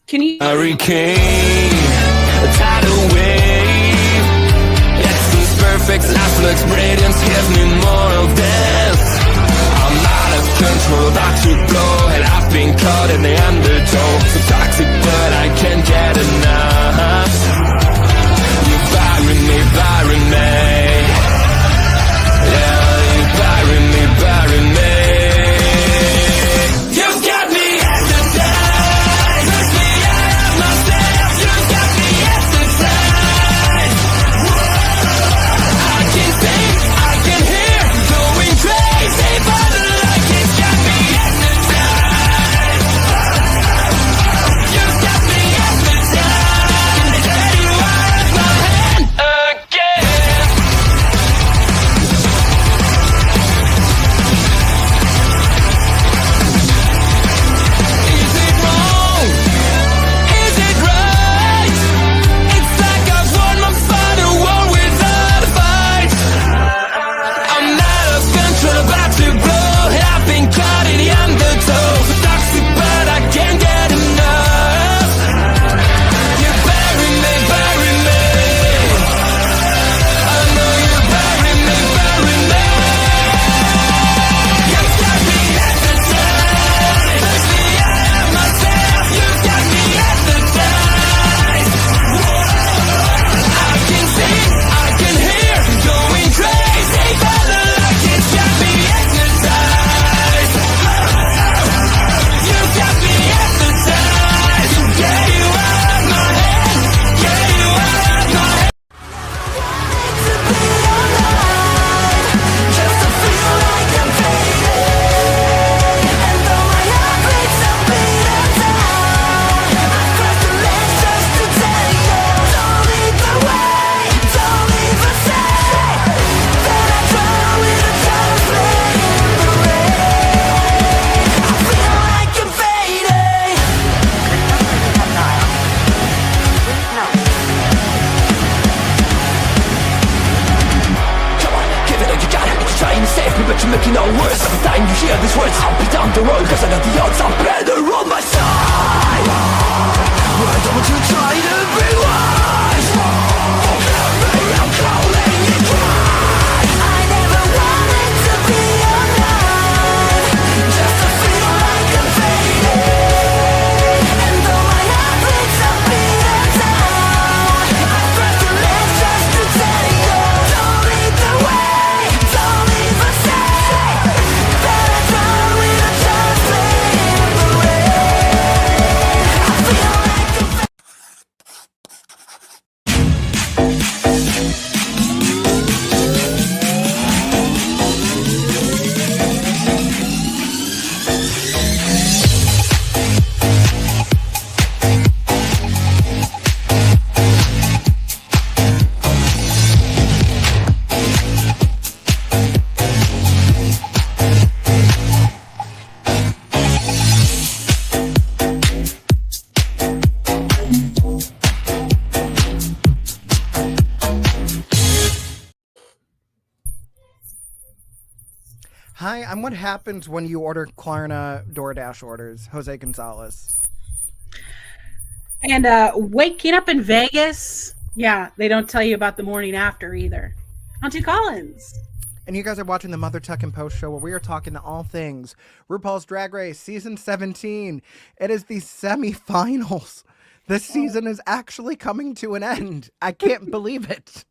Can you? Hurricane, a tidal wave. Essence perfect, life looks radiant. Give me more of this. I'm out of control, about to blow, and I've been caught in the undertow. So toxic, but I can't get enough. You're burying me, burying me. Yeah, you're burying me, burying me. You got me hypnotized. Push me out of myself. You got me hypnotized. I can see, I can hear, going crazy, but the light has got me hypnotized. You got me hypnotized. Can get you out of my head again. Is it wrong? Is it right? It's like I've won my final war without a fight. I'm out of control, about to blow. I've been caught in the undertow. So toxic, but I can't get enough. You bury me, bury me. I know you bury me, bury me. You got me hypnotized. Push me out of myself. You got me hypnotized. I can see, I can hear, going crazy, but the light has got me hypnotized. You got me hypnotized. You get you out of my head. Get you out of my head. Just to feel like I'm fading. And though my heart breaks a beat down, I've crossed the ledge just to tell you. Don't lead the way, don't leave a sign. That I drown with a conflict in the rain. I feel like I'm fading. Come on, give it all you got. You're trying to save me, but you're making it all worse. Every time you hear these words, I'll be down the road, cause I know the odds are better on my side. Why don't you try to be wise? Baby, I'm calling you cry. I never wanted to be alive, just to feel like I'm fading. And though my heart breaks a beat down, I've crossed the ledge just to tell you. Don't lead the way, don't leave a sign. That I drown with a conflict in the rain. I feel like I'm fading. Hi, I'm what happens when you order Klarna DoorDash orders. Jose Gonzalez. And waking up in Vegas. Yeah, they don't tell you about the morning after either. Auntie Collins. And you guys are watching the Mother Tuck and Post show where we are talking to all things RuPaul's Drag Race Season 17. It is the semifinals. This season is actually coming to an end. I can't believe it.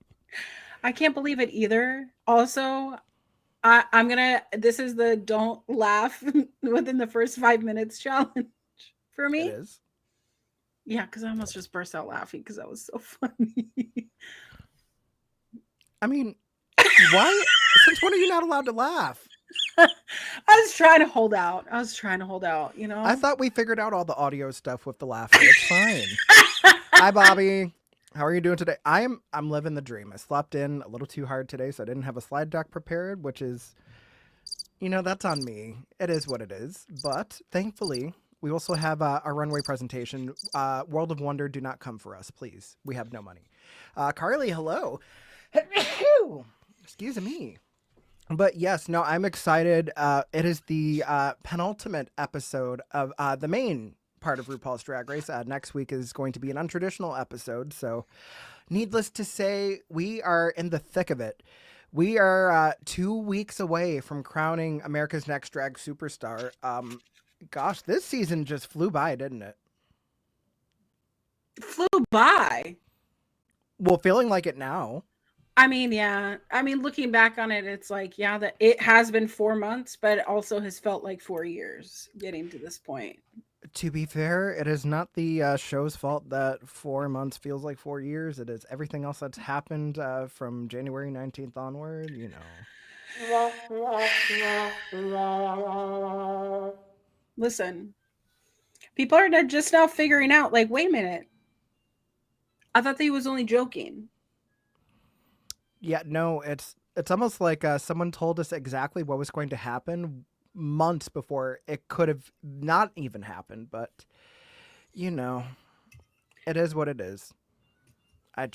I can't believe it either. Also, this is the don't laugh within the first 5 minutes challenge for me. It is. Yeah, because I almost just burst out laughing because that was so funny. I mean, why? Since when are you not allowed to laugh? I was trying to hold out. You know? I thought we figured out all the audio stuff with the laughter. It's fine. Hi, Bobby. How are you doing today? I'm living the dream. I slept in a little too hard today, so I didn't have a slide deck prepared, which is, that's on me. It is what it is. But thankfully, we also have our runway presentation. World of Wonder, do not come for us, please. We have no money. Carly, hello. Excuse me. But yes, no, I'm excited. It is the penultimate episode of the main part of RuPaul's Drag Race. Next week is going to be an untraditional episode. So needless to say, we are in the thick of it. We are 2 weeks away from crowning America's Next Drag Superstar. Gosh, this season just flew by, didn't it? Flew by. Well, feeling like it now. I mean, yeah. I mean, looking back on it, it's like, yeah, that it has been 4 months, but it also has felt like 4 years getting to this point. To be fair, it is not the show's fault that 4 months feels like 4 years. It is everything else that's happened from January 19th onward, you know. Listen, people are just now figuring out, like, wait a minute. I thought that he was only joking. Yeah, no, it's almost like someone told us exactly what was going to happen months before it could have not even happened. But, you know, it is what it is. Well,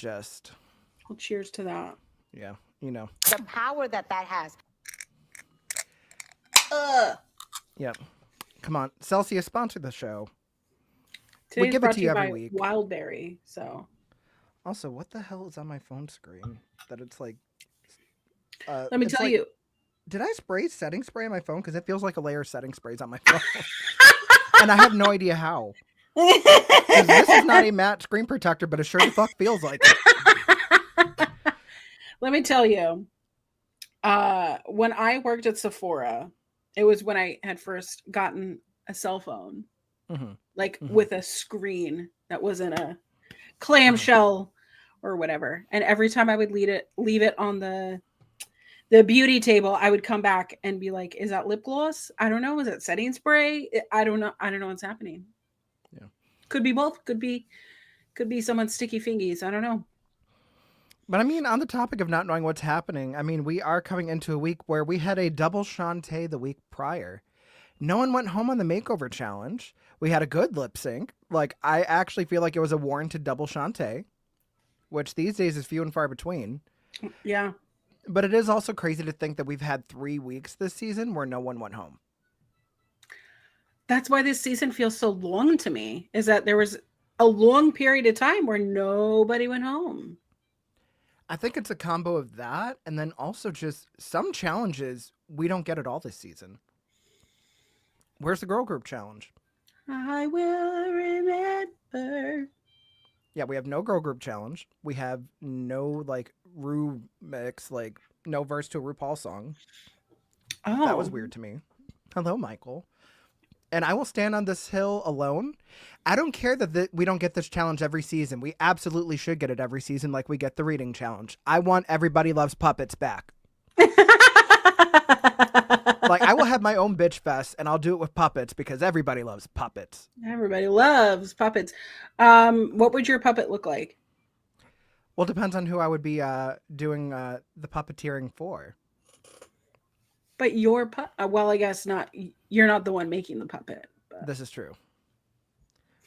cheers to that. Yeah, you know. The power that has. Yep. Come on, Celsius, sponsor the show. Today's we give it to you every week. Wildberry, so. Also, what the hell is on my phone screen that it's like... Let me tell you. Did I spray setting spray on my phone? Because it feels like a layer of setting sprays on my phone. And I have no idea how. This is not a matte screen protector, but it sure the fuck feels like it. Let me tell you. When I worked at Sephora, it was when I had first gotten a cell phone. Mm-hmm. With a screen that wasn't a clamshell or whatever. And every time I would leave it on the beauty table, I would come back and be like, is that lip gloss? I don't know. Is it setting spray? I don't know. I don't know what's happening. Yeah. Could be both. Could be someone's sticky fingies. I don't know. But I mean, on the topic of not knowing what's happening, I mean, we are coming into a week where we had a double Shantae the week prior. No one went home on the makeover challenge. We had a good lip sync. Like, I actually feel like it was a warranted double Shantae, which these days is few and far between. Yeah. But it is also crazy to think that we've had 3 weeks this season where no one went home. That's why this season feels so long to me, is that there was a long period of time where nobody went home. I think it's a combo of that and then also just some challenges we don't get at all this season. Where's the girl group challenge? I will remember. Yeah, we have no girl group challenge. We have no Ru mix, no verse to a RuPaul song. Oh. That was weird to me. Hello, Michael. And I will stand on this hill alone. I don't care that we don't get this challenge every season. We absolutely should get it every season like we get the reading challenge. I want Everybody Loves Puppets back. I will have my own bitch fest and I'll do it with puppets because everybody loves puppets. Everybody loves puppets. What would your puppet look like? Well, it depends on who I would be doing the puppeteering for. But your well, I guess not. You're not the one making the puppet. But. This is true.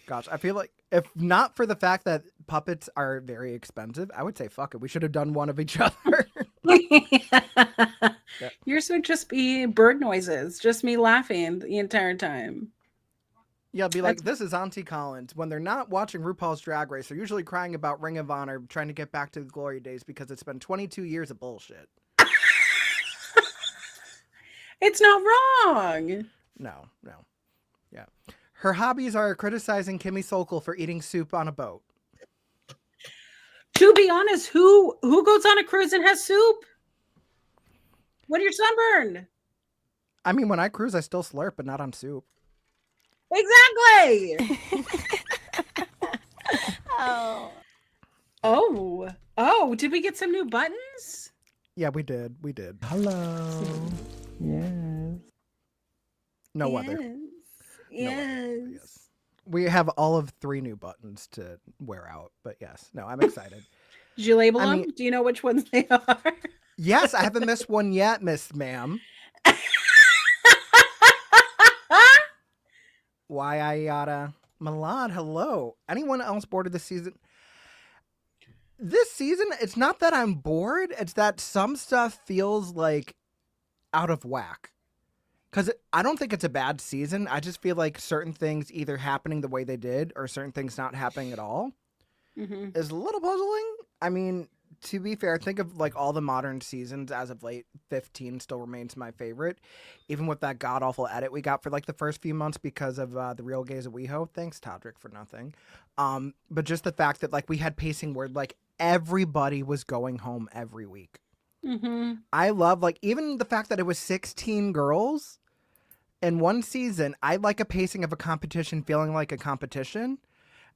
Gosh, I feel like if not for the fact that puppets are very expensive, I would say fuck it. We should have done one of each other. Yeah. Yours would just be bird noises, just me laughing the entire time. Yeah, be like, this is Auntie Collins. When they're not watching RuPaul's Drag Race, they're usually crying about Ring of Honor, trying to get back to the glory days because it's been 22 years of bullshit. It's not wrong. No. Yeah. Her hobbies are criticizing Kimmy Sokol for eating soup on a boat. To be honest, who goes on a cruise and has soup? When you're sunburned. I mean, when I cruise, I still slurp, but not on soup. Exactly. Oh, did we get some new buttons? Yeah, we did. Hello. Yes. No weather. Yes. We have all of 3 new buttons to wear out, but yes. No, I'm excited. Did you label them? Do you know which ones they are? Yes, I haven't missed one yet, Miss Ma'am. Why I yada. Milan, hello. Anyone else bored of this season? This season, it's not that I'm bored. It's that some stuff feels like out of whack. Because I don't think it's a bad season. I just feel like certain things either happening the way they did or certain things not happening at all is a little puzzling. I mean, to be fair, think of like all the modern seasons as of late. 15 still remains my favorite, even with that god awful edit we got for like the first few months because of the Real Gays of WeHo. Thanks, Todrick, for nothing. But just the fact that like we had pacing where like everybody was going home every week. I love like even the fact that it was 16 girls in one season. I like a pacing of a competition feeling like a competition.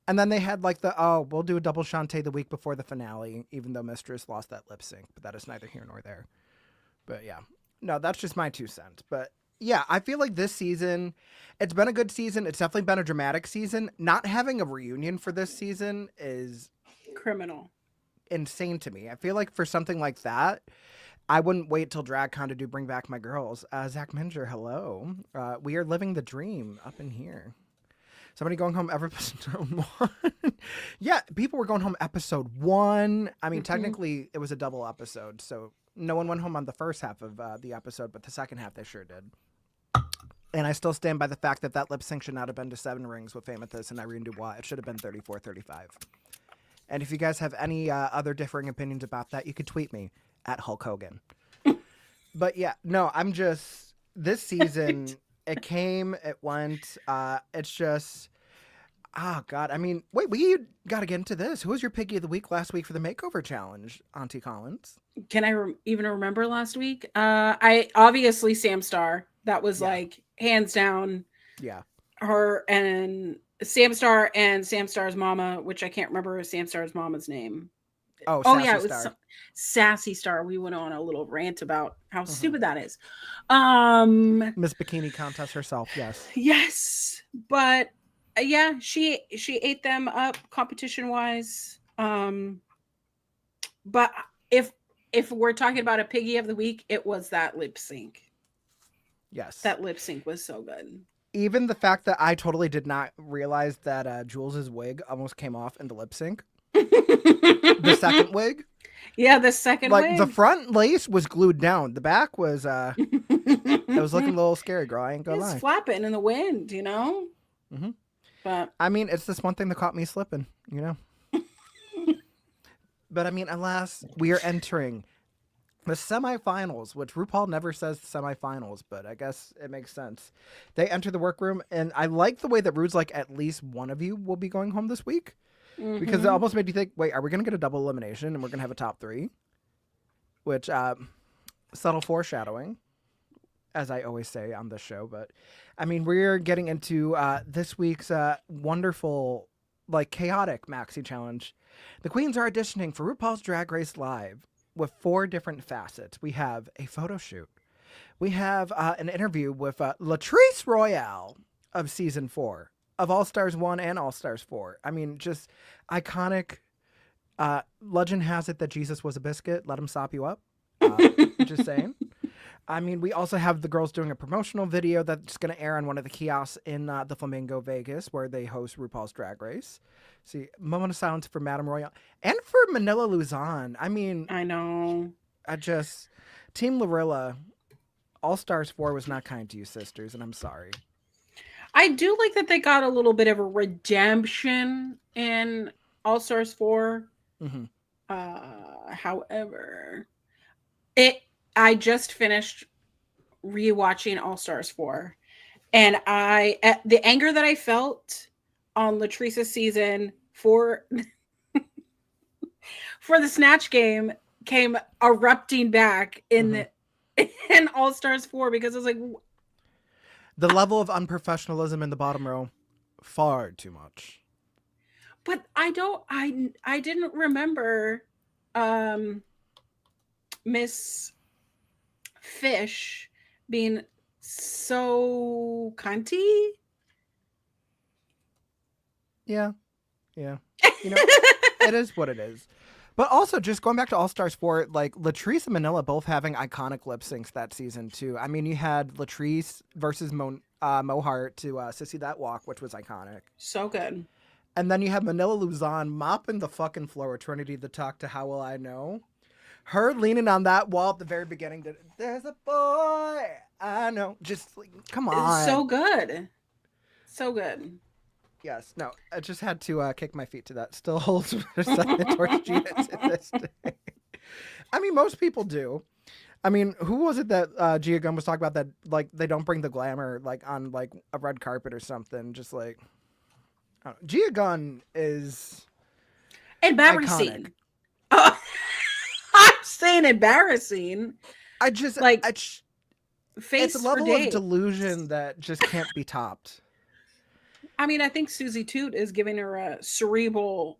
And then they had like we'll do a double Shantae the week before the finale, even though Mistress lost that lip sync, but that is neither here nor there. But yeah, no, that's just my 2 cents. But yeah, I feel like this season, it's been a good season. It's definitely been a dramatic season. Not having a reunion for this season is criminal. Insane to me. I feel like for something like that, I wouldn't wait till DragCon to do Bring Back My Girls. Zach Minger, hello. We are living the dream up in here. Somebody going home episode 1. Yeah, people were going home episode 1. I mean, technically, it was a double episode, so no one went home on the first half of the episode, but the second half they sure did. And I still stand by the fact that lip sync should not have been to 7 Rings with Famous and Irene Dubois. It should have been 34-35. And if you guys have any other differing opinions about that, you could tweet me at Hulk Hogan. But yeah, no, I'm just... This season... It came, it went, it's just, God. I mean, wait, we got to get into this. Who was your piggy of the week last week for the makeover challenge, Auntie Collins? Can I even remember last week? I obviously Sam Star. That was like hands down. Yeah. Her and Sam Star and Sam Star's mama, which I can't remember Sam Star's mama's name. Oh yeah, it was Sassy Star. We went on a little rant about how stupid that is. Miss Bikini Contest herself, yes. Yes, but yeah, she ate them up competition wise. But if we're talking about a piggy of the week, it was that lip sync. Yes, that lip sync was so good. Even the fact that I totally did not realize that Jules's wig almost came off in the lip sync. The second wig. Yeah, the second wig. The front lace was glued down. The back was it was looking a little scary, girl. I ain't gonna lie. It's flapping in the wind, you know? But I mean, it's this one thing that caught me slipping, you know? But I mean, alas, we are entering the semifinals, which RuPaul never says semifinals, but I guess it makes sense. They enter the workroom, and I like the way that Rude's like, at least one of you will be going home this week. Because it almost made you think, wait, are we going to get a double elimination and we're going to have a top 3? Which, subtle foreshadowing, as I always say on this show. But, I mean, we're getting into this week's wonderful, like, chaotic Maxi Challenge. The queens are auditioning for RuPaul's Drag Race Live with 4 different facets. We have a photo shoot. We have an interview with Latrice Royale of Season 4. Of All Stars 1 and All Stars 4. I mean, just iconic. Legend has it that Jesus was a biscuit. Let him sop you up. Just saying. I mean, we also have the girls doing a promotional video that's going to air on one of the kiosks in the Flamingo Vegas, where they host RuPaul's Drag Race. See, moment of silence for Madame Royale. And for Manila Luzon. I mean... I know. Team Lorilla, All Stars 4 was not kind to you, sisters, and I'm sorry. I do like that they got a little bit of a redemption in All Stars 4. However, I just finished rewatching All Stars 4, and the anger that I felt on Latrice's season for the Snatch game came erupting back in All Stars 4, because I was like, the level of unprofessionalism in the bottom row, far too much. But I didn't remember Miss Fish being so cunty. Yeah. You know, it is what it is. But also, just going back to All Stars 4, like, Latrice and Manila both having iconic lip syncs that season, too. I mean, you had Latrice versus Mo Hart to Sissy That Walk, which was iconic. So good. And then you have Manila Luzon mopping the fucking floor with Trinity the Talk to How Will I Know. Her leaning on that wall at the very beginning. There's a boy I know. Just like, come on. So good. So good. Yes. No, I just had to kick my feet to that. Still holds resentment towards Gia to this day. I mean, most people do. I mean, who was it that Gia Gunn was talking about that, like, they don't bring the glamour, like, on, like, a red carpet or something? Just, like, Gia Gunn is embarrassing. I'm saying embarrassing. I just, like, face it's a level of delusion that just can't be topped. I mean, I think Susie Toot is giving her a cerebral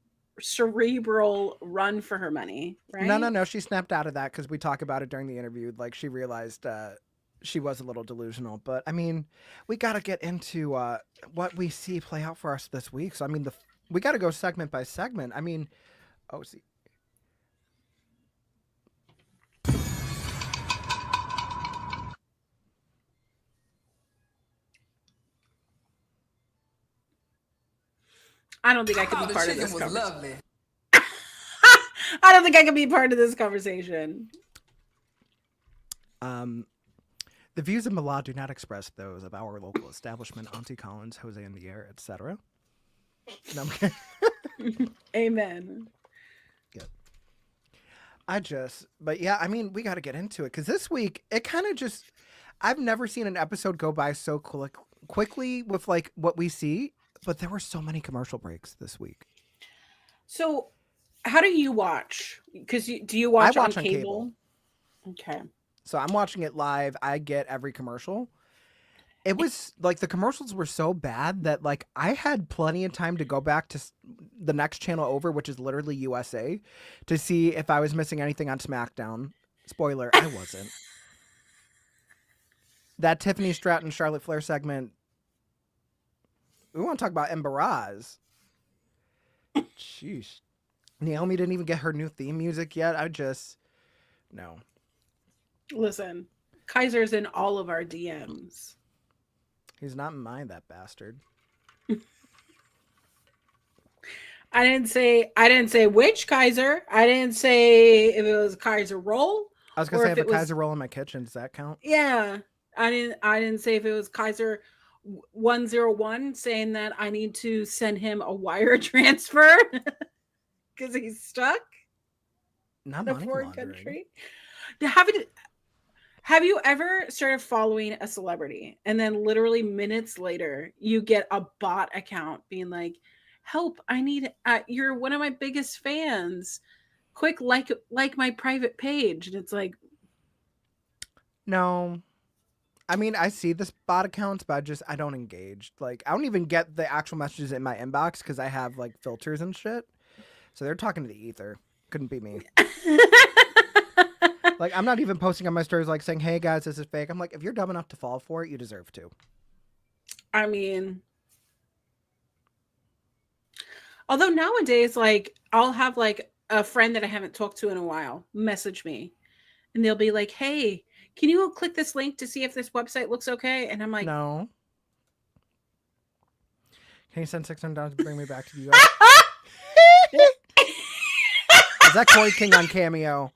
run for her money, right? No. She snapped out of that because we talk about it during the interview. Like, she realized she was a little delusional. But, I mean, we got to get into what we see play out for us this week. So, I mean, we got to go segment by segment. I mean, see. I don't think I could be part of this conversation. I don't think I can be part of this conversation. The views of Mala do not express those of our local establishment, Auntie Collins, Jose in the Air, etc. No, I'm kidding. Amen. Yeah. But yeah, I mean, we got to get into it because this week it kind of just, I've never seen an episode go by so quickly with like what we see, but there were so many commercial breaks this week. So, how do you watch? Because do you watch on cable? Okay. So I'm watching it live. I get every commercial. It was like the commercials were so bad that like I had plenty of time to go back to the next channel over, which is literally USA, to see if I was missing anything on SmackDown. Spoiler, I wasn't. That Tiffany Stratton, Charlotte Flair segment. We want to talk about Embaraz. Sheesh. Naomi didn't even get her new theme music yet. No. Listen, Kaiser's in all of our DMs. He's not in mine, that bastard. I didn't say which Kaiser. I didn't say if it was Kaiser roll. I was gonna say if a Kaiser roll in my kitchen, does that count? Yeah. I didn't say if it was Kaiser 101 saying that I need to send him a wire transfer because he's stuck not in a foreign country. Have you ever started following a celebrity and then literally minutes later you get a bot account being like, help, I need, you're one of my biggest fans. Quick, like my private page. And it's like, no. I mean, I see this bot accounts, but I don't engage. Like, I don't even get the actual messages in my inbox because I have like filters and shit. So they're talking to the ether. Couldn't be me. Like, I'm not even posting on my stories like saying, hey guys, this is fake. I'm like, if you're dumb enough to fall for it, you deserve to. I mean, although nowadays, like, I'll have like a friend that I haven't talked to in a while message me and they'll be like, hey, can you click this link to see if this website looks okay? And I'm like, no. Can you send $600 to bring me back to the US? Is that Corey King on Cameo?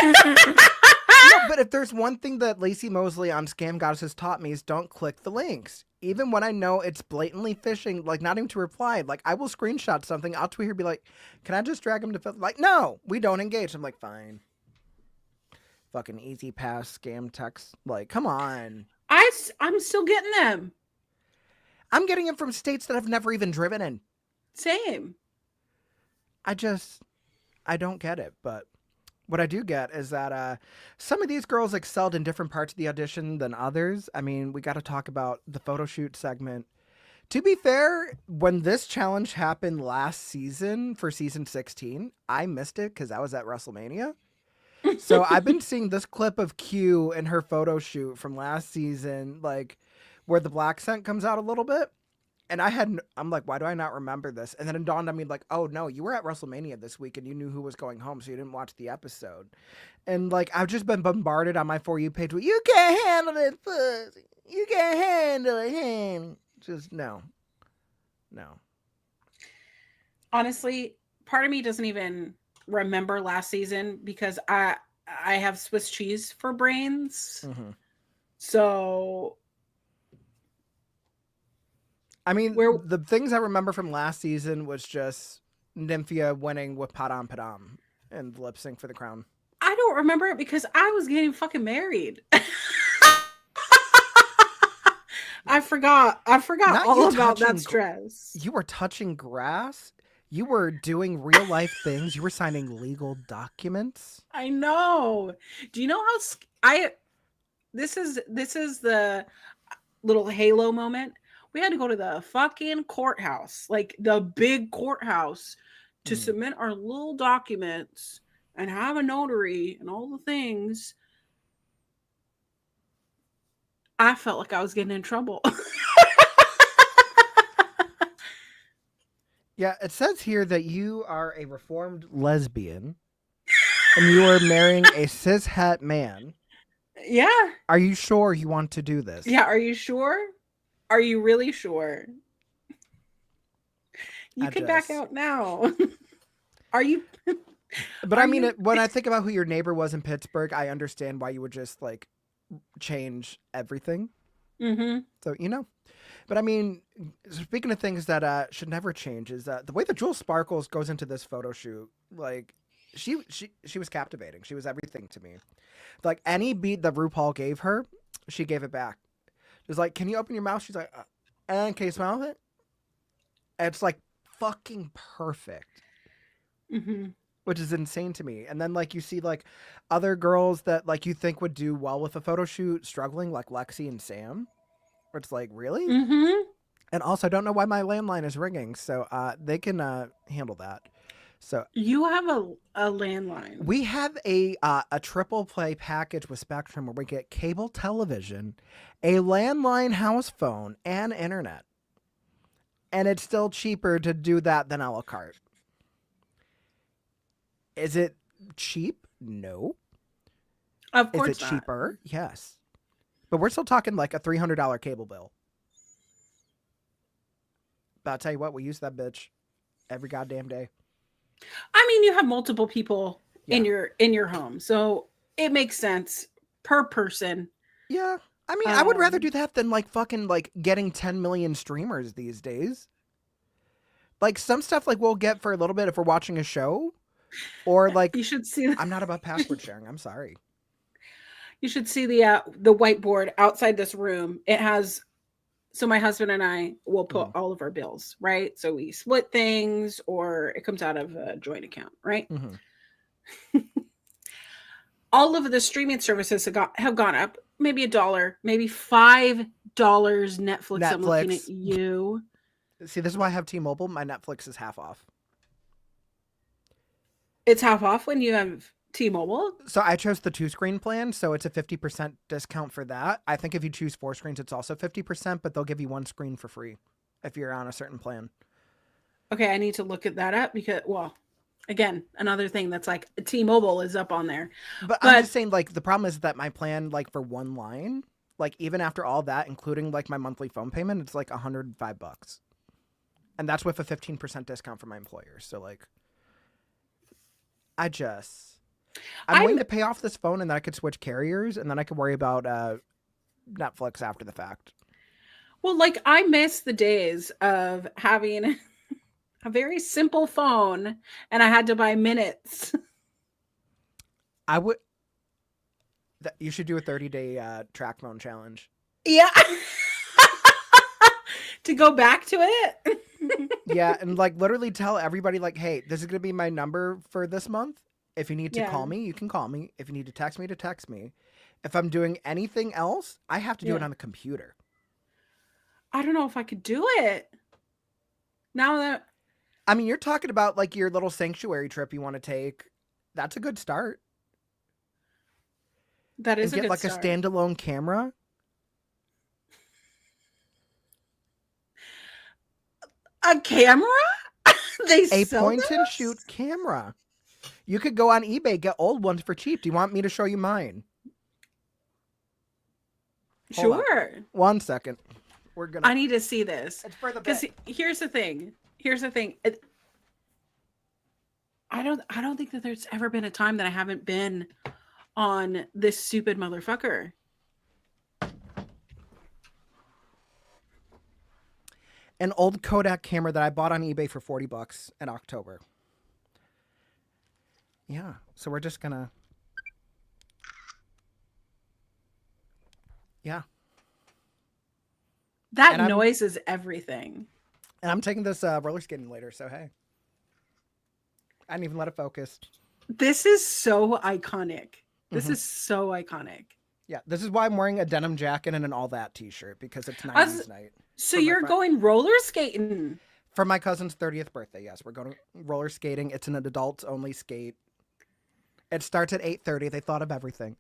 No, but if there's one thing that Lacey Mosley on Scam Goddess has taught me is don't click the links. Even when I know it's blatantly phishing, like not even to reply, like I will screenshot something, I'll tweet her, be like, can I just drag him to like, no, we don't engage. I'm like, fine. Fucking easy pass scam text. Like, come on. I'm still getting them. I'm getting them from states that I've never even driven in. Same. I don't get it, but what I do get is that some of these girls excelled in different parts of the audition than others. I mean, we got to talk about the photo shoot segment. To be fair, when this challenge happened last season for season 16, I missed it because I was at WrestleMania. So I've been seeing this clip of Q in her photo shoot from last season, like where the black scent comes out a little bit. And I'm like, why do I not remember this? And then it dawned on me like, oh no, you were at WrestleMania this week and you knew who was going home, so you didn't watch the episode. And like, I've just been bombarded on my For You page with, you can't handle it, pussy. You can't handle it, Just no. Honestly, part of me doesn't even remember last season because I have Swiss cheese for brains. Mm-hmm. So I mean, the things I remember from last season was just Nymphia winning with Padam Padam and lip sync for the crown. I don't remember it because I was getting fucking married. I forgot Not all about that stress. You were touching grass. You were doing real life things. You were signing legal documents. I know. Do you know how this is the little Halo moment. We had to go to the fucking courthouse, like the big courthouse, to submit our little documents and have a notary and all the things. I felt like I was getting in trouble. Yeah, it says here that you are a reformed lesbian and you are marrying a cishet man. Yeah. Are you sure you want to do this? Yeah, are you sure? Are you really sure? You can back out now. Are you? But I mean, when I think about who your neighbor was in Pittsburgh, I understand why you would just like change everything. Mm-hmm. So, you know. But I mean, speaking of things that should never change, is the way that Jewel Sparkles goes into this photo shoot. Like, she was captivating. She was everything to me. Like, any beat that RuPaul gave her, she gave it back. She was like, "Can you open your mouth?" She's like, "And can you smell it?" And it's like fucking perfect. Mm-hmm. Which is insane to me. And then like you see like other girls that like you think would do well with a photo shoot struggling, like Lexi and Sam. Where it's like, really? Mm-hmm. And also, I don't know why my landline is ringing, so they can handle that. So you have a landline. We have a triple play package with Spectrum where we get cable television, a landline house phone, and internet. And it's still cheaper to do that than a la carte. Is it cheap? No. Of course Is it cheaper? Yes. But we're still talking like a $300 cable bill. But I'll tell you what, we use that bitch every goddamn day. I mean, you have multiple people in your home, so it makes sense per person. Yeah. I mean, I would rather do that than like fucking like getting 10 million streamers these days. Like some stuff like we'll get for a little bit if we're watching a show. Or like you should see I'm not about password sharing. I'm sorry. You should see the whiteboard outside this room. It has, so my husband and I will put all of our bills, right? So we split things or it comes out of a joint account, right? Mm-hmm. All of the streaming services have gone up, maybe $1, maybe $5 Netflix. I'm looking at you. See, this is why I have T-Mobile. My Netflix is half off. It's half off when you have T-Mobile? So I chose the 2-screen plan, so it's a 50% discount for that. I think if you choose 4 screens, it's also 50%, but they'll give you 1 screen for free if you're on a certain plan. Okay, I need to look at that up because, well, again, another thing that's like T-Mobile is up on there. But I'm just saying, like, the problem is that my plan, like, for one line, like, even after all that, including, like, my monthly phone payment, it's like $105. And that's with a 15% discount for my employer. So, like, I'm willing to pay off this phone and then I could switch carriers and then I could worry about Netflix after the fact. Well, like I miss the days of having a very simple phone and I had to buy minutes. You should do a 30-day track phone challenge. Yeah. To go back to it. Yeah, and like literally tell everybody like, hey, this is going to be my number for this month. If you need to call me, you can call me. If you need to text me. If I'm doing anything else, I have to do it on the computer. I don't know if I could do it. Now that I mean, you're talking about like your little sanctuary trip you want to take. That's a good start. That is a good start. Get like a standalone camera. A camera? A point and shoot camera. You could go on eBay, get old ones for cheap. Do you want me to show you mine? Sure. 1 second. I need to see this. It's for the because here's the thing. I don't think that there's ever been a time that I haven't been on this stupid motherfucker. An old Kodak camera that I bought on eBay for $40 in October. Yeah, so we're just gonna. Yeah. That noise is everything. And I'm taking this roller skating later, so hey. I didn't even let it focus. This is so iconic. This is so iconic. Yeah, this is why I'm wearing a denim jacket and an all that t-shirt, because it's 90s night. So you're going roller skating? For my cousin's 30th birthday, yes. We're going roller skating. It's an adults only skate. It starts at 8:30. They thought of everything.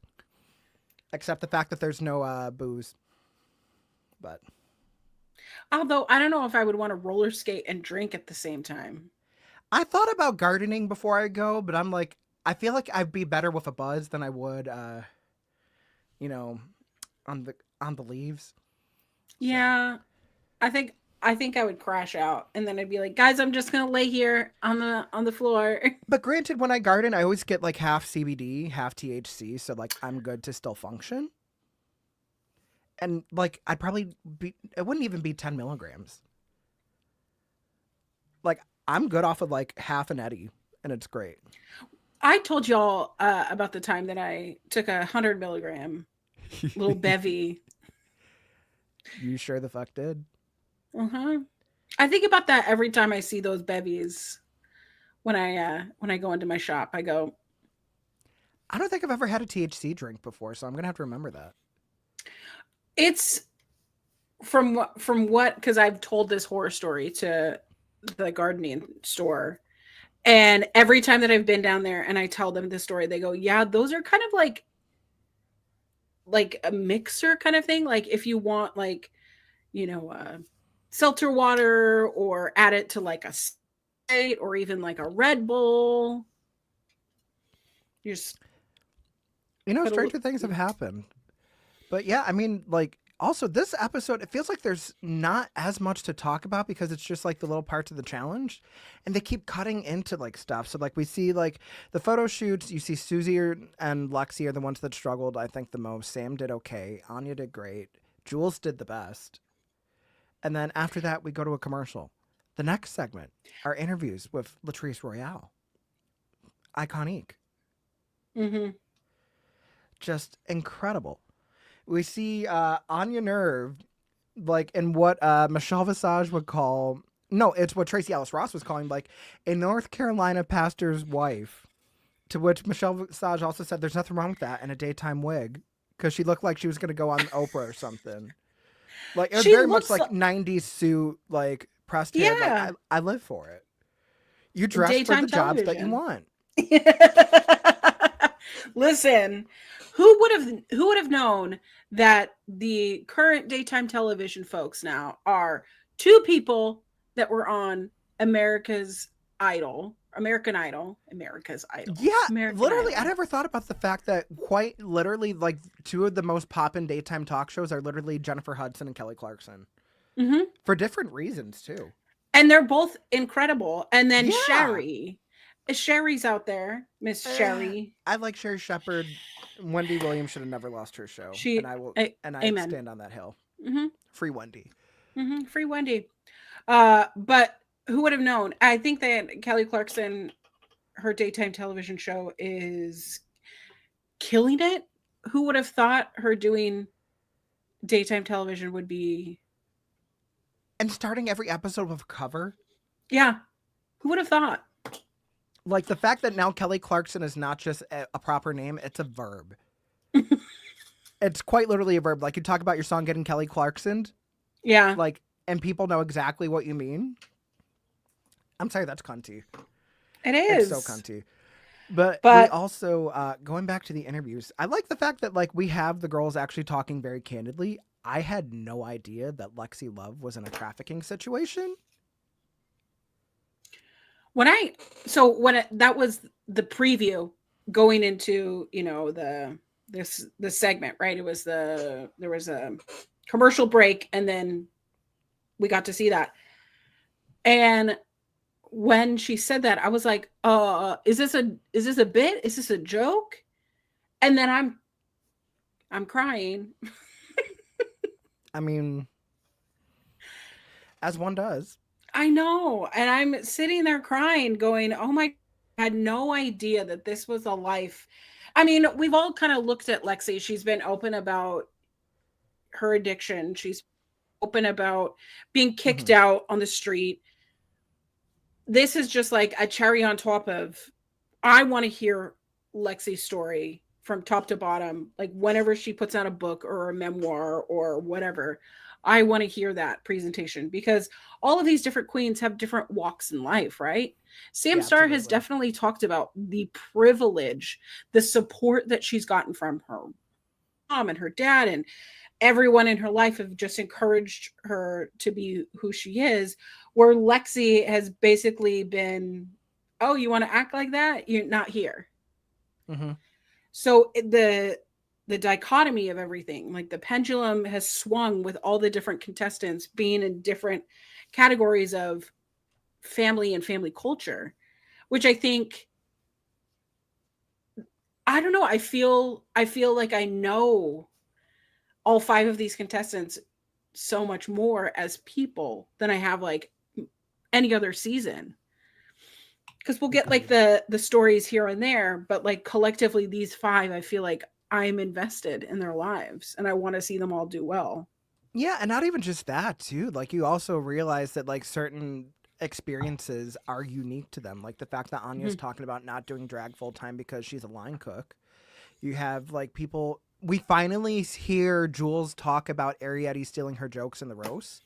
Except the fact that there's no booze. But although I don't know if I would want to roller skate and drink at the same time. I thought about gardening before I go, but I'm like, I feel like I'd be better with a buzz than I would, you know, on the leaves. Yeah, I think I would crash out, and then I'd be like, guys, I'm just gonna lay here on the floor. But granted, when I garden, I always get like half CBD, half THC, so like I'm good to still function. And like I'd probably be, it wouldn't even be 10 milligrams. Like I'm good off of like half an Eddie, and it's great. I told y'all about the time that I took 100 milligram little bevy. You sure the fuck did? I think about that every time I see those bevies. When I go into my shop, I go. I don't think I've ever had a THC drink before, so I'm gonna have to remember that. It's from what because I've told this horror story to the gardening store, and every time that I've been down there and I tell them this story, they go, "Yeah, those are kind of like a mixer kind of thing. Like if you want like, seltzer water or add it to like a Sprite or even like a Red Bull. You just stranger things have happened. But yeah, I mean, like, also this episode, it feels like there's not as much to talk about because it's just like the little parts of the challenge, and they keep cutting into like stuff. So like we see like the photo shoots, you see Susie and Lexi are the ones that struggled, I think, the most. Sam did okay. Anya did great. Jules did the best. And then after that, we go to a commercial. The next segment are interviews with Latrice Royale. Iconique. Just incredible. We see Anya Nerve, like in what Michelle Visage would call, no, it's what Tracy Ellis Ross was calling like a North Carolina pastor's wife, to which Michelle Visage also said there's nothing wrong with that in a daytime wig, because she looked like she was going to go on Oprah or something. Like it was very much like 90s suit, like pressed hair. Yeah. Like, I live for it. You dress for the jobs that you want. Listen, who would have known that the current daytime television folks now are two people that were on American Idol. Yeah, literally, I never thought about the fact that quite literally, like, two of the most poppin' daytime talk shows are literally Jennifer Hudson and Kelly Clarkson. For different reasons, too. And they're both incredible. And then Sherry's out there, Miss Sherry. I like Sherry Shepherd. Wendy Williams should have never lost her show. And I will, I stand on that hill. Free Wendy. Free Wendy. But who would have known? I think that Kelly Clarkson, her daytime television show is killing it. Who would have thought her doing daytime television would be? And starting every episode with a cover? Yeah. Who would have thought? Like the fact that now Kelly Clarkson is not just a proper name, it's a verb. It's quite literally a verb. Like you talk about your song getting Kelly Clarksoned. Yeah. Like, and people know exactly what you mean. I'm sorry, that's cunty. It is. It's so cunty. But we also, going back to the interviews, I like the fact that like we have the girls actually talking very candidly. I had no idea that Lexi Love was in a trafficking situation. That was the preview going into, the segment, right? There was a commercial break and then we got to see that. And when she said that, I was like, is this a bit? Is this a joke? And then I'm crying. I mean, as one does. I know. And I'm sitting there crying, going, oh my, I had no idea that this was a life. I mean, we've all kind of looked at Lexi. She's been open about her addiction. She's open about being kicked out on the street. This is just like a cherry on top of, I want to hear Lexi's story from top to bottom. Like whenever she puts out a book or a memoir or whatever, I want to hear that presentation, because all of these different queens have different walks in life, right? Sam Starr has definitely talked about the privilege, the support that she's gotten from her mom and her dad, and everyone in her life have just encouraged her to be who she is, where Lexi has basically been, oh, you want to act like that? You're not here. So the dichotomy of everything, like the pendulum has swung with all the different contestants being in different categories of family and family culture, which I think, I don't know, I feel like I know all 5 of these contestants so much more as people than I have like any other season. Because we'll get like the stories here and there, but like collectively these 5, I feel like I'm invested in their lives and I want to see them all do well. Yeah, and not even just that too. Like you also realize that like certain experiences are unique to them. Like the fact that Anya's talking about not doing drag full time because she's a line cook. You have like people, we finally hear Jules talk about Arietti stealing her jokes in the roast.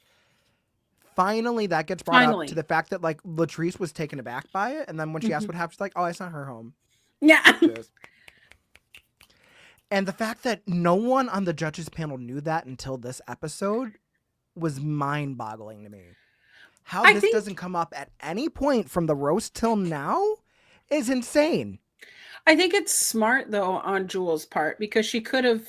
Finally, that gets brought up to the fact that like Latrice was taken aback by it, and then when she asked what happened, she's like, "Oh, I sent her home." Yeah. And the fact that no one on the judges panel knew that until this episode was mind-boggling to me. How this doesn't come up at any point from the roast till now is insane. I think it's smart though on Jules' part, because she could have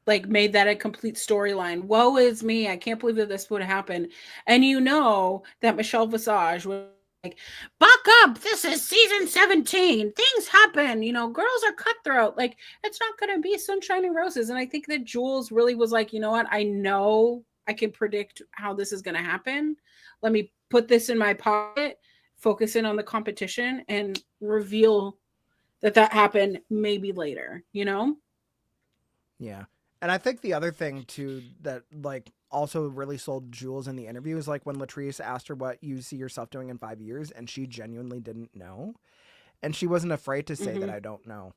like made that a complete storyline. Woe is me. I can't believe that this would happen. And you know that Michelle Visage was like, buck up. This is season 17. Things happen. You know, girls are cutthroat. Like, it's not going to be sunshine and roses. And I think that Jules really was like, you know what? I know I can predict how this is going to happen. Let me put this in my pocket, focus in on the competition, and reveal that happened maybe later, you know? Yeah. And I think the other thing too that like also really sold Jules in the interview is like when Latrice asked her what you see yourself doing in 5 years, and she genuinely didn't know. And she wasn't afraid to say that I don't know.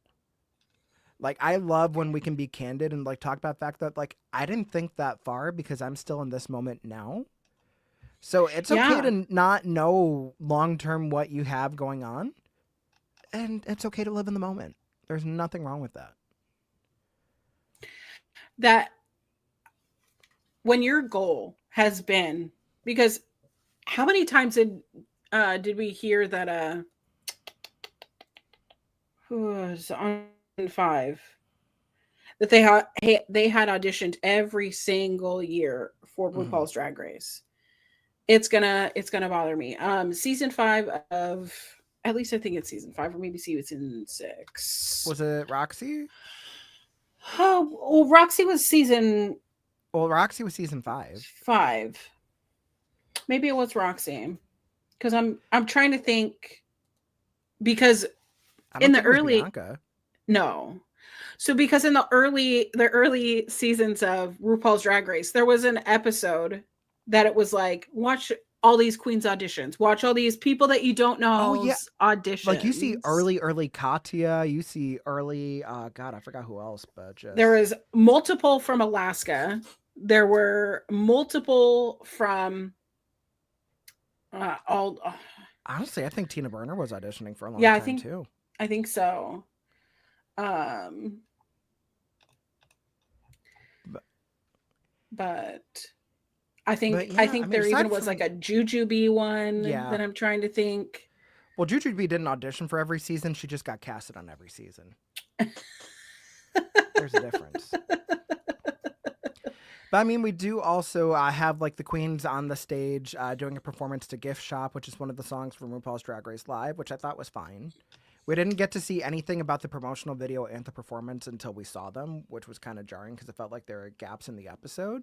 Like, I love when we can be candid and like talk about the fact that like I didn't think that far because I'm still in this moment now. So it's okay to not know long-term what you have going on. And it's okay to live in the moment. There's nothing wrong with that. That when your goal has been, because how many times did we hear that who was on 5 that they had auditioned every single year for RuPaul's Drag Race? It's gonna bother me. Season 5 of, at least I think it's season 5, or maybe season 6. Was it Roxy? Oh, well, Roxy was season. Well, Roxy was season 5. 5. Maybe it was Roxy, because I'm trying to think, because in the early no, so because in the early seasons of RuPaul's Drag Race, there was an episode that it was like, watch all these queens auditions, watch all these people that you don't know auditions. Like you see early Katya, you see early God, I forgot who else, but just there was multiple from Alaska. There were multiple from honestly, I think Tina Burner was auditioning for a long time too. I think so. But I think there even was like a Jujubee one that I'm trying to think. Well, Jujubee didn't audition for every season. She just got casted on every season. There's a difference. But I mean, we do also have like the queens on the stage doing a performance to Gift Shop, which is one of the songs from RuPaul's Drag Race Live, which I thought was fine. We didn't get to see anything about the promotional video and the performance until we saw them, which was kind of jarring because it felt like there were gaps in the episode.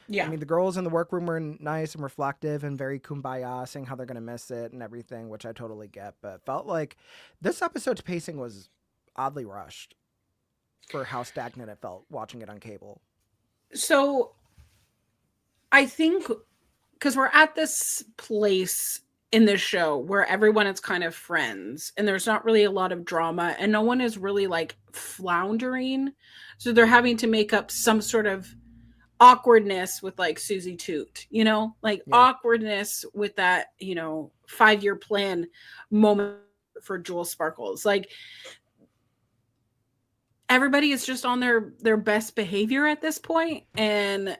Yeah. I mean, the girls in the workroom were nice and reflective and very kumbaya, saying how they're going to miss it and everything, which I totally get. But it felt like this episode's pacing was oddly rushed for how stagnant it felt watching it on cable. So I think because we're at this place in this show where everyone is kind of friends and there's not really a lot of drama and no one is really like floundering. So they're having to make up some sort of awkwardness with like Susie Toot, you know, like awkwardness with that, you know, 5-year plan moment for Jewel Sparkles. Like everybody is just on their best behavior at this point. And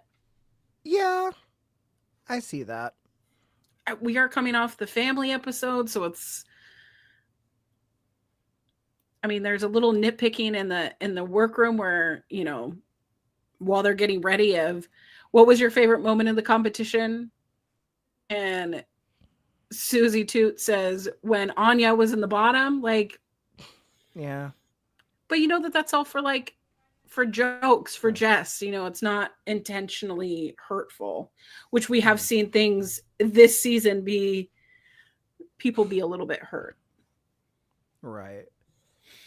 yeah, I see that. We are coming off the family episode, so it's, I mean, there's a little nitpicking in the workroom where, you know, while they're getting ready of what was your favorite moment in the competition? And Susie Toot says when Anya was in the bottom, like, yeah. But you know that's all for like, for jokes, for jest, you know, it's not intentionally hurtful, which we have seen things this season people be a little bit hurt. Right.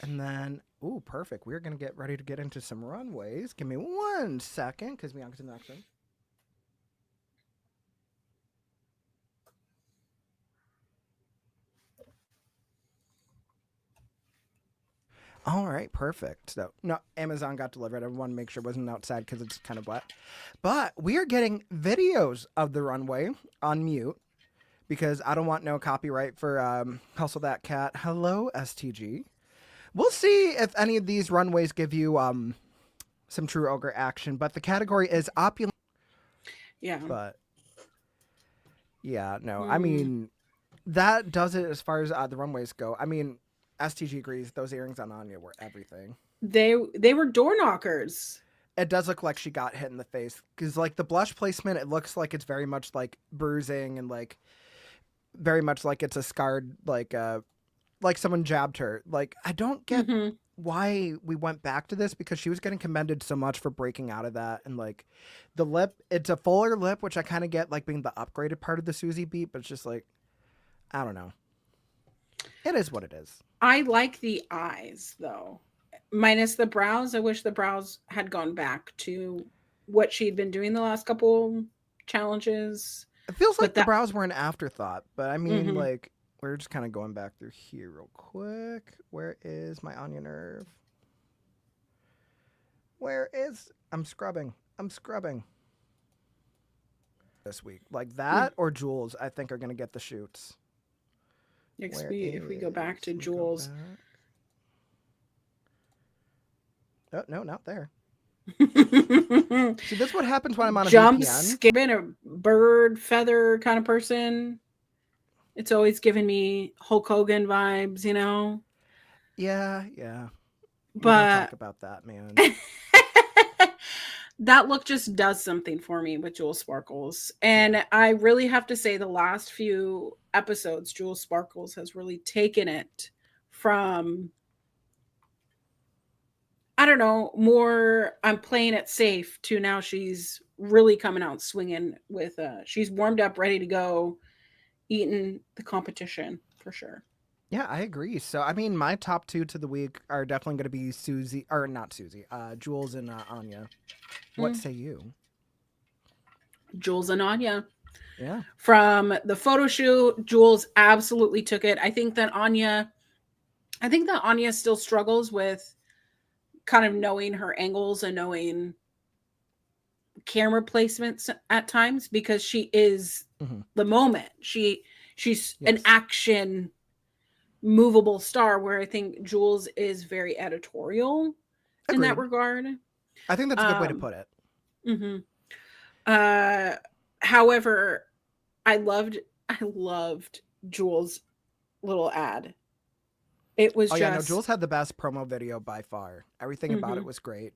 And then, ooh, perfect. We're going to get ready to get into some runways. Give me 1 second because we are to the next one. All right, perfect. So, no, Amazon got delivered. I wanted to make sure it wasn't outside because it's kind of wet. But we are getting videos of the runway on mute because I don't want no copyright for Hustle That Cat. Hello, STG. We'll see if any of these runways give you some true ogre action, but the category is opulent. Yeah. But, yeah, no, I mean, that does it as far as the runways go. I mean, STG agrees. Those earrings on Anya were everything. They were door knockers. It does look like she got hit in the face because, like, the blush placement, it looks like it's very much like bruising and like very much like it's a scarred like someone jabbed her. Like, I don't get why we went back to this because she was getting commended so much for breaking out of that. And like the lip, it's a fuller lip, which I kind of get like being the upgraded part of the Susie beat, but it's just like, I don't know. It is what it is. I like the eyes though, minus the brows. I wish the brows had gone back to what she'd been doing the last couple challenges. It feels like the brows were an afterthought, but I mean, like, we're just kind of going back through here real quick. Where is my Anya nerve? I'm scrubbing. This week. Like that or Jules, I think, are going to get the shoots. If we go back to Jules. Oh, no, not there. See, that's what happens when I'm on a jump VPN. Been a bird feather kind of person. It's always given me Hulk Hogan vibes, you know? Yeah. But talk about that, man. That look just does something for me with Jewel Sparkles. And I really have to say the last few episodes, Jewel Sparkles has really taken it from, I don't know, more I'm playing it safe to now she's really coming out swinging with, she's warmed up, ready to go, eating the competition for sure. Yeah, I agree. So, I mean, my top two to the week are definitely going to be Jules and Anya. What say you? Jules and Anya. Yeah. From the photo shoot, Jules absolutely took it. I think that Anya still struggles with kind of knowing her angles and knowing camera placements at times because she is the moment. She's an action movable star where I think Jules is very editorial in that regard. I think that's a good way to put it. However, I loved Jules' little ad It was Oh yeah, no, just Jules had the best promo video by far. Everything about it mhm. was great.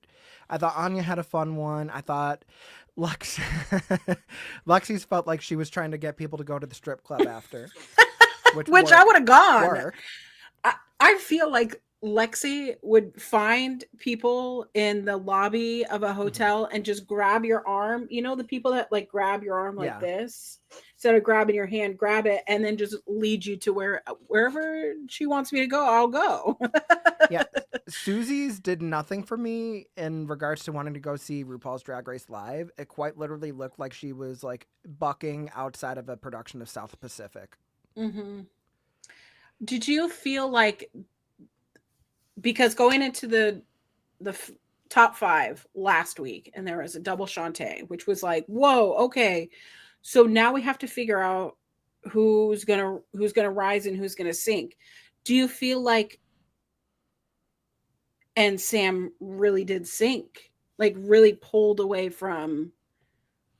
I thought Anya had a fun one. I thought Lux Luxie's felt like she was trying to get people to go to the strip club after, which Which I would have gone. worked. I feel like Lexi would find people in the lobby of a Mhm. hotel and just grab your arm. You know, the people that like grab your arm like Yeah. this, instead of grabbing your hand, grab it and then just lead you to wherever she wants me to go. I'll go. Yeah. Susie's did nothing for me in regards to wanting to go see RuPaul's Drag Race live. It quite literally looked like she was like bucking outside of a production of South Pacific. hmm Did you feel like, because going into the top 5 last week, and there was a double Shantae, which was like, whoa, okay, so now we have to figure out who's gonna rise and who's gonna sink. Do you feel like, and Sam really did sink, like really pulled away from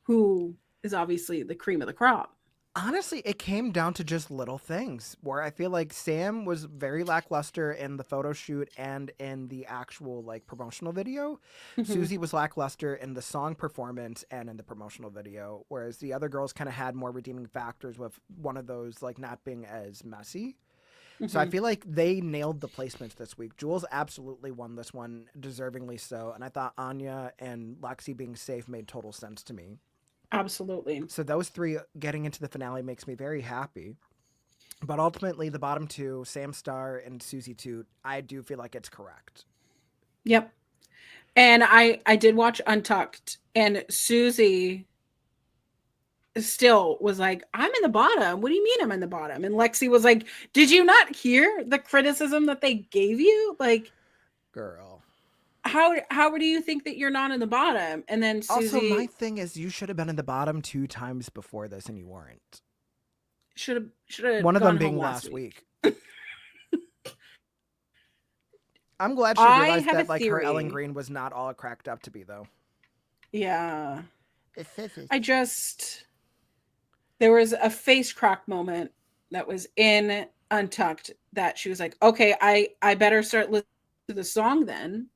who is obviously the cream of the crop? Honestly, it came down to just little things where I feel like Sam was very lackluster in the photo shoot and in the actual like promotional video. hmm Susie was lackluster in the song performance and in the promotional video, whereas the other girls kind of had more redeeming factors with one of those like not being as messy. So I hmm feel like they nailed the placements this week. Jules absolutely won this one, deservingly so, and I thought Anya and Lexi being safe made total sense to me. Absolutely. So those three getting into the finale makes me very happy. But ultimately, the bottom two, Sam Star and Susie Toot, I do feel like it's correct. Yep. And I did watch Untucked, and Susie still was like, I'm in the bottom. What do you mean I'm in the bottom? And Lexi was like, did you not hear the criticism that they gave you? Like, Girl. how do you think that you're not in the bottom? And then Also, my Susie thing is, you should have been in the bottom 2 times before this, and you weren't. should have One of them gone home being last last week. week. I'm glad she I realized have a that, like, her Ellen theory. Green was not all cracked up to be, though. Yeah. I just there was a face crack moment that was in Untucked that she was like, okay, I better start listening to the song then.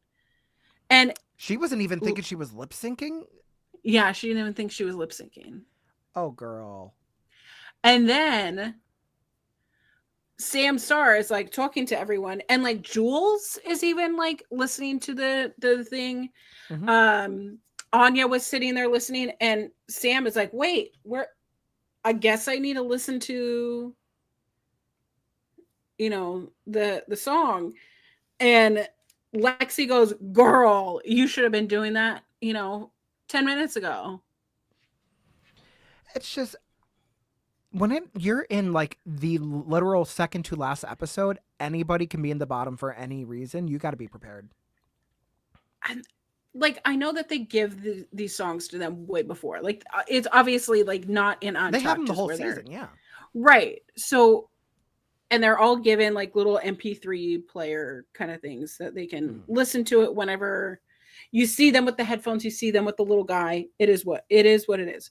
And She wasn't even thinking she was lip syncing? yeah, she didn't even think she was lip syncing. Oh, girl. And then Sam Starr is like talking to everyone, and like Jules is even like listening to the thing. Mm-hmm. Anya was sitting there listening, and Sam is like, wait, where, I guess I need to listen to, the song. And Lexi goes, girl, you should have been doing that, 10 minutes ago. It's just, you're in like the literal second to last episode, anybody can be in the bottom for any reason. You got to be prepared. And like, I know that they give these songs to them way before. Like, it's obviously like not in Untucked. They have them the is whole where season, yeah. Right. So, and they're all given like little MP3 player kind of things that they can listen to it whenever you see them with the headphones, you see them with the little guy. It is what it is.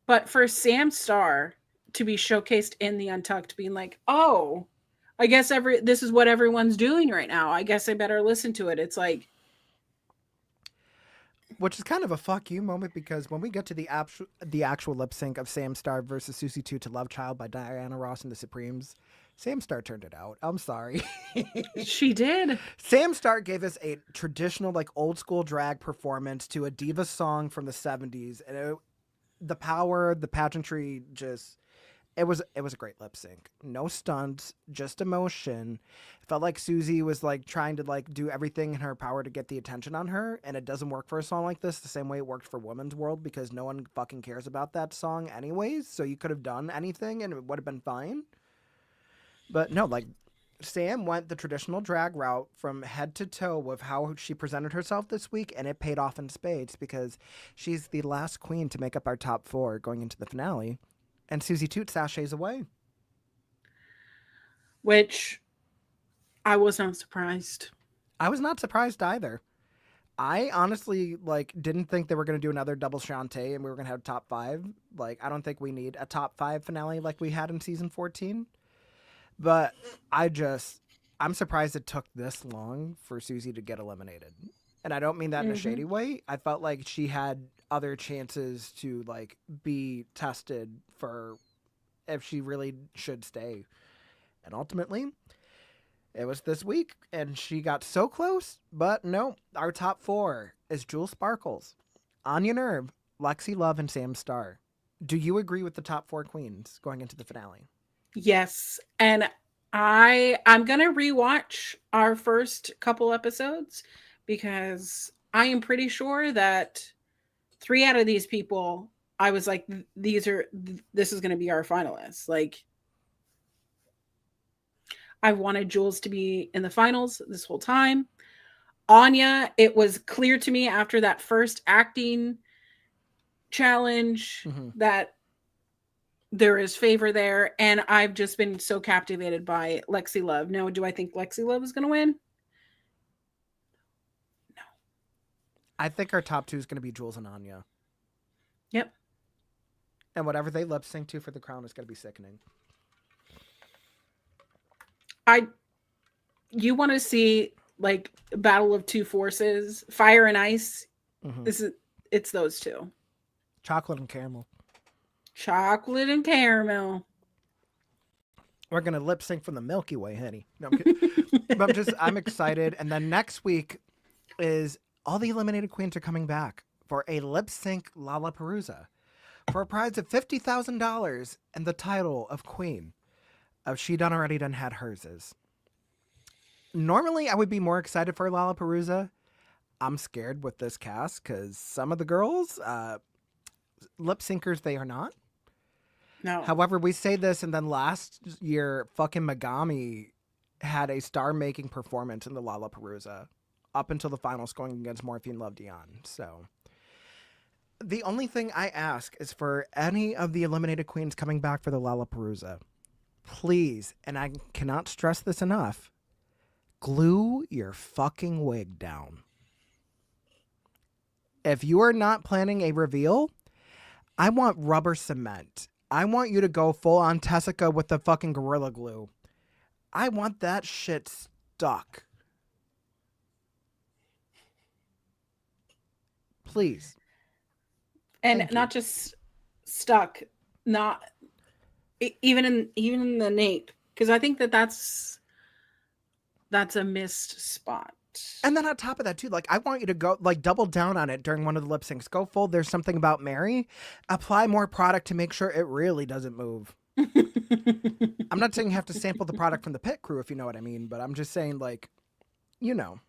But for Sam Starr to be showcased in the Untucked, being like, oh, I guess this is what everyone's doing right now. I guess I better listen to it. It's like, which is kind of a fuck you moment, because when we get to the actual lip sync of Sam Star versus Susie 2 to Love Child by Diana Ross and the Supremes, Sam Star turned it out. I'm sorry. she did. Sam Star gave us a traditional, like, old school drag performance to a diva song from the 70s, and the power, the pageantry, just it was a great lip sync. No stunts, just emotion. It felt like Susie was like trying to like do everything in her power to get the attention on her, and it doesn't work for a song like this the same way it worked for Women's World, because no one fucking cares about that song anyways. So you could have done anything and it would have been fine. But no, like, Sam went the traditional drag route from head to toe with how she presented herself this week, and it paid off in spades, because she's the last queen to make up our top 4 going into the finale. And Susie Toot sachets away. Which I was not surprised. I was not surprised either. I honestly, like, didn't think they were going to do another double Shantae and we were going to have top 5. Like, I don't think we need a top 5 finale like we had in season 14. But I'm surprised it took this long for Susie to get eliminated. And I don't mean that in a shady way. I felt like she had other chances to like be tested for if she really should stay. And ultimately, it was this week and she got so close, but no, our top 4 is Jewel Sparkles, Anya Nerve, Lexi Love, and Sam Starr. Do you agree with the top 4 queens going into the finale? Yes. And I'm going to rewatch our first couple episodes because I am pretty sure that 3 out of these people, I was like, this is going to be our finalists. Like, I wanted Jules to be in the finals this whole time. Anya, it was clear to me after that first acting challenge that there is favor there. And I've just been so captivated by Lexi Love. Now, do I think Lexi Love is going to win? No. I think our top 2 is going to be Jules and Anya. Yep. And whatever they lip sync to for the crown is going to be sickening. You want to see like battle of 2 forces, fire and ice. It's those 2. Chocolate and caramel. Chocolate and caramel. We're going to lip sync from the Milky Way, honey. No, I'm kidding. But I'm excited. And then next week is all the eliminated queens are coming back for a lip sync Lollapalooza for a prize of $50,000 and the title of queen of She Done Already Done Had Hers Is. Normally, I would be more excited for Lollapalooza. I'm scared with this cast because some of the girls, lip syncers, they are not. No. However, we say this, and then last year, fucking Megami had a star-making performance in the Lollapalooza up until the finals going against Morphine Love Dion. So the only thing I ask is for any of the eliminated queens coming back for the Lollapalooza, please, and I cannot stress this enough, glue your fucking wig down. If you are not planning a reveal, I want rubber cement. I want you to go full on Tessica with the fucking Gorilla Glue. I want that shit stuck. Please. And not just stuck, not even in the nape, because I think that's a missed spot. And then on top of that too, like I want you to go like double down on it during one of the lip syncs. Go full There's Something About Mary. Apply more product to make sure it really doesn't move. I'm not saying you have to sample the product from the pit crew if you know what I mean, but I'm just saying like, you know.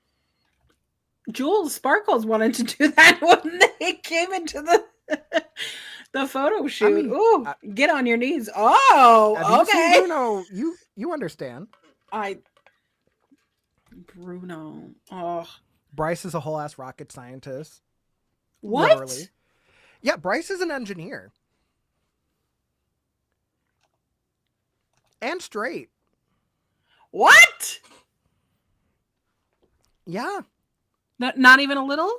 Jules Sparkles wanted to do that when they came into the photo shoot. I mean, ooh, get on your knees. Oh, okay. Bruno, you understand. Bruno. Oh. Bryce is a whole ass rocket scientist. What? Literally. Yeah, Bryce is an engineer. And straight. What? Yeah. Not even a little?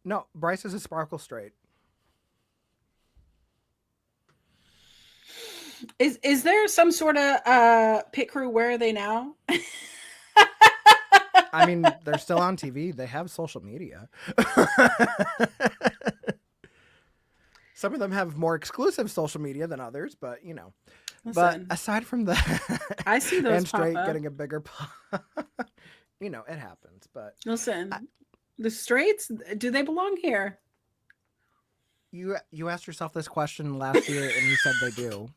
No, Bryce is a sparkle straight. Is there some sort of pit crew? Where are they now? I mean, they're still on TV. They have social media. Some of them have more exclusive social media than others, but you know. Listen, but aside from that, I see those and straight pop up. getting a bigger you know, it happens. But listen, the straights, do they belong here? You asked yourself this question last year, and you said they do.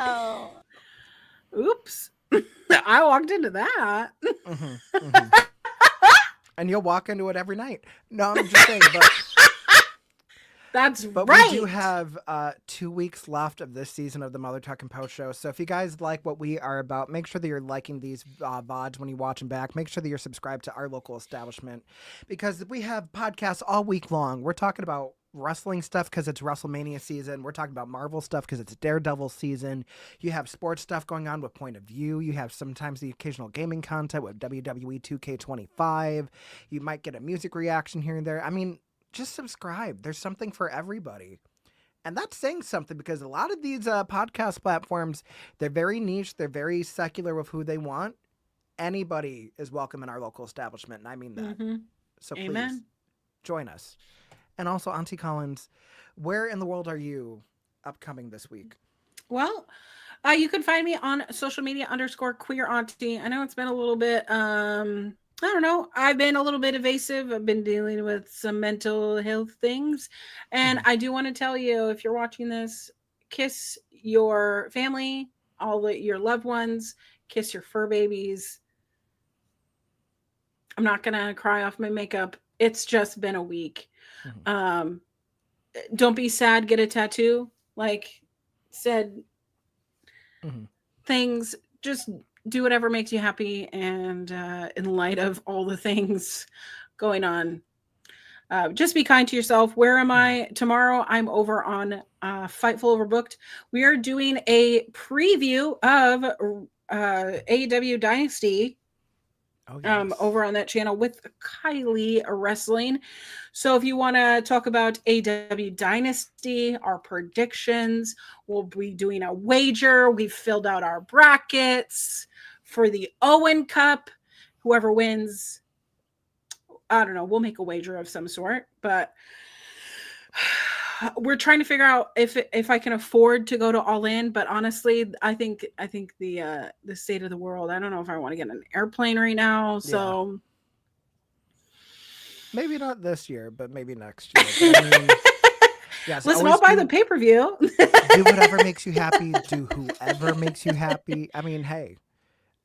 Oh. Oops. I walked into that. And you'll walk into it every night. No, I'm just saying, but that's but right. We do have 2 weeks left of this season of the Mother Talking Post Show. So if you guys like what we are about, make sure that you're liking these VODs when you watch them back. Make sure that you're subscribed to our local establishment because we have podcasts all week long. We're talking about wrestling stuff because it's WrestleMania season. We're talking about Marvel stuff because it's Daredevil season. You have sports stuff going on with Point of View. You have sometimes the occasional gaming content with WWE 2K25. You might get a music reaction here and there. I mean, just subscribe. There's something for everybody. And that's saying something because a lot of these podcast platforms, they're very niche. They're very secular with who they want. Anybody is welcome in our local establishment, and I mean that. Mm-hmm. So Amen. please join us. And also, Auntie Collins, where in the world are you upcoming this week? Well, you can find me on social media _queer auntie. I know it's been a little bit, I don't know. I've been a little bit evasive. I've been dealing with some mental health things. And I do want to tell you, if you're watching this, kiss your family, your loved ones, kiss your fur babies. I'm not going to cry off my makeup. It's just been a week. Don't be sad. Get a tattoo. Like said things, just do whatever makes you happy. And in light of all the things going on, just be kind to yourself. Where am I tomorrow? I'm over on Fightful Overbooked. We are doing a preview of AEW Dynasty. Oh, yes. Over on that channel with Kylie Wrestling. So if you want to talk about AW Dynasty, our predictions, we'll be doing a wager. We've filled out our brackets for the Owen Cup. Whoever wins, I don't know, we'll make a wager of some sort, but we're trying to figure out if I can afford to go to All In, but honestly, I think the state of the world, I don't know if I want to get an airplane right now. So maybe not this year, but maybe next year. But I mean, yes, listen, I'll buy the pay-per-view. Do whatever makes you happy. Do whoever makes you happy. I mean, hey,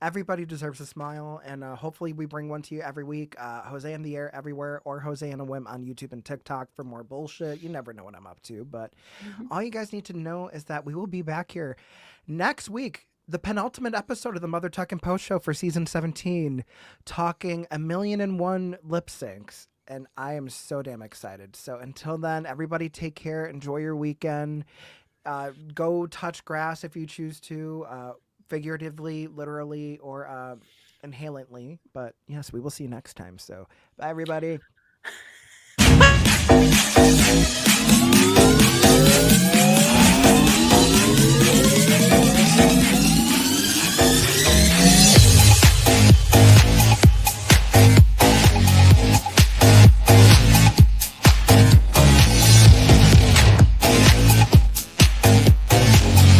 everybody deserves a smile, and hopefully we bring one to you every week. Jose in the Air everywhere, or Jose in a Whim on YouTube and TikTok for more bullshit. You never know what I'm up to, but all you guys need to know is that we will be back here next week, the penultimate episode of the Mother Tuck and Post Show for season 17, talking 1,000,001 lip syncs, and I am so damn excited. So until then, everybody take care, enjoy your weekend, go touch grass if you choose to, figuratively, literally, or inhalantly. But yes, we will see you next time. So bye, everybody.